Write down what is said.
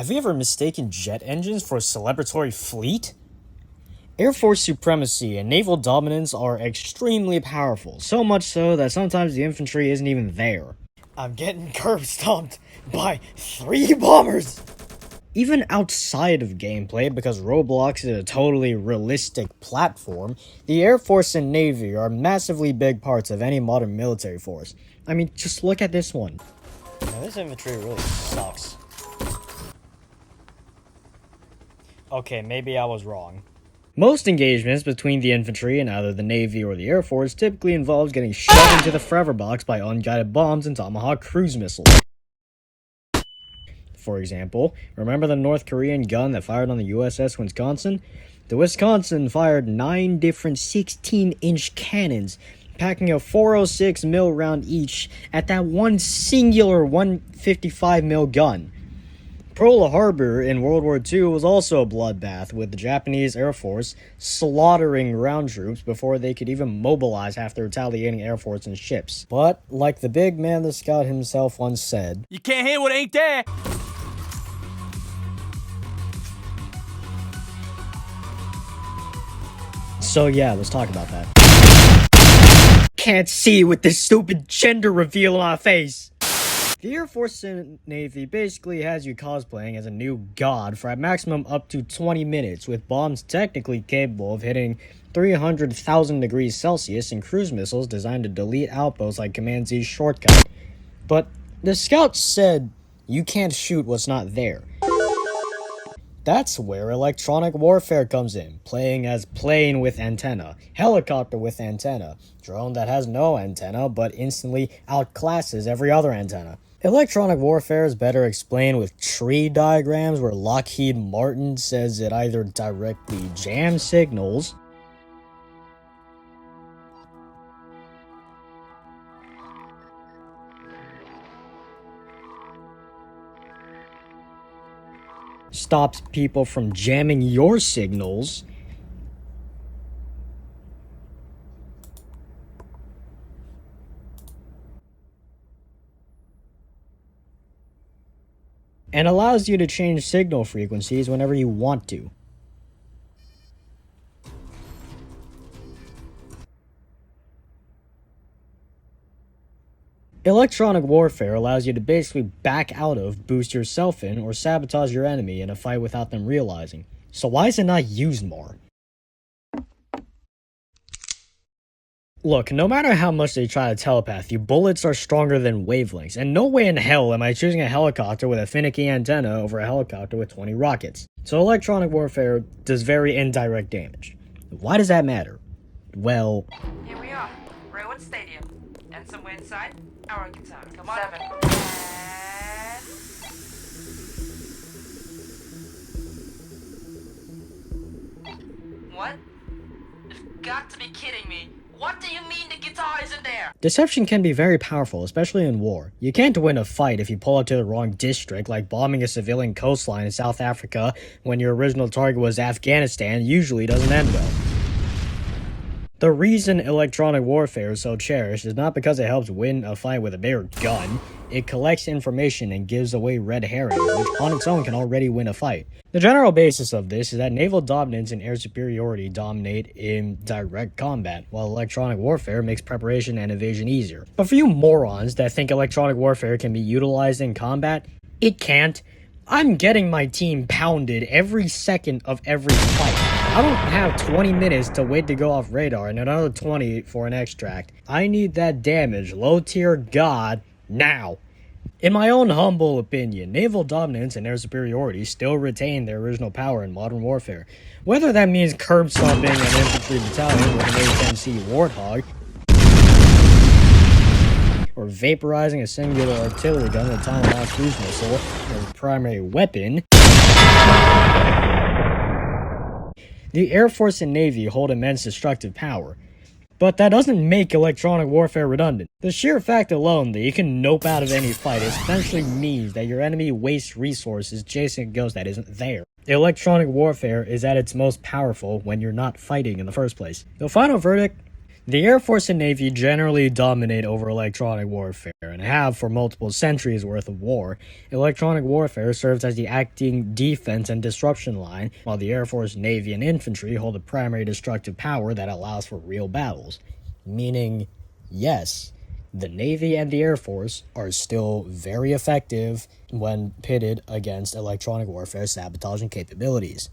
Have you ever mistaken jet engines for a celebratory fleet? Air Force supremacy and naval dominance are extremely powerful, so much so that sometimes the infantry isn't even there. I'm getting curb stomped by 3 bombers! Even outside of gameplay, because Roblox is a totally realistic platform, the Air Force and Navy are massively big parts of any modern military force. I mean, just look at this one. Now, this infantry really sucks. Okay, maybe I was wrong. Most engagements between the infantry and either the Navy or the Air Force typically involves getting shoved into the forever box by unguided bombs and Tomahawk cruise missiles. For example, remember the North Korean gun that fired on the USS Wisconsin? The Wisconsin fired 9 different 16-inch cannons, packing a 406 mil round each at that one singular 155 mil gun. Pearl Harbor in World War II was also a bloodbath, with the Japanese Air Force slaughtering ground troops before they could even mobilize half the retaliating Air Force and ships. But, like the big man the Scout himself once said, "You can't hear what ain't there." So yeah, let's talk about that. Can't see with this stupid gender reveal on my face. The Air Force and Navy basically has you cosplaying as a new god for a maximum up to 20 minutes, with bombs technically capable of hitting 300,000 degrees Celsius and cruise missiles designed to delete outposts like Command-Z's shortcut. But the Scout said you can't shoot what's not there. That's where electronic warfare comes in, playing as plane with antenna, helicopter with antenna, drone that has no antenna but instantly outclasses every other antenna. Electronic warfare is better explained with tree diagrams where Lockheed Martin says it either directly jams signals stops people from jamming your signals, and allows you to change signal frequencies whenever you want to. Electronic warfare allows you to basically back out of, boost yourself in, or sabotage your enemy in a fight without them realizing. So why is it not used more? Look, no matter how much they try to telepath you, bullets are stronger than wavelengths, and no way in hell am I choosing a helicopter with a finicky antenna over a helicopter with 20 rockets. So electronic warfare does very indirect damage. Why does that matter? Well, here we are, Railwood Stadium, and somewhere inside, our guitar. Come on. 7. What? You've got to be kidding me. What do you mean the guitar isn't there? Deception can be very powerful, especially in war. You can't win a fight if you pull up to the wrong district, like bombing a civilian coastline in South Africa when your original target was Afghanistan usually doesn't end well. The reason electronic warfare is so cherished is not because it helps win a fight with a bigger gun. It collects information and gives away red herrings, which on its own can already win a fight. The general basis of this is that naval dominance and air superiority dominate in direct combat, while electronic warfare makes preparation and evasion easier. But for you morons that think electronic warfare can be utilized in combat, it can't. I'm getting my team pounded every second of every fight. I don't have 20 minutes to wait to go off radar and another 20 for an extract. I need that damage, low tier god, now. In my own humble opinion, naval dominance and air superiority still retain their original power in modern warfare. Whether that means curb stomping an infantry battalion with an A-10C Warthog, or vaporizing a singular artillery gun with a Tomahawk cruise missile as primary weapon, the Air Force and Navy hold immense destructive power. But that doesn't make electronic warfare redundant. The sheer fact alone that you can nope out of any fight essentially means that your enemy wastes resources chasing a ghost that isn't there. Electronic warfare is at its most powerful when you're not fighting in the first place. The final verdict? The Air Force and Navy generally dominate over electronic warfare and have for multiple centuries worth of war. Electronic warfare serves as the acting defense and disruption line, while the Air Force, Navy, and infantry hold the primary destructive power that allows for real battles. Meaning, yes, the Navy and the Air Force are still very effective when pitted against electronic warfare sabotaging capabilities.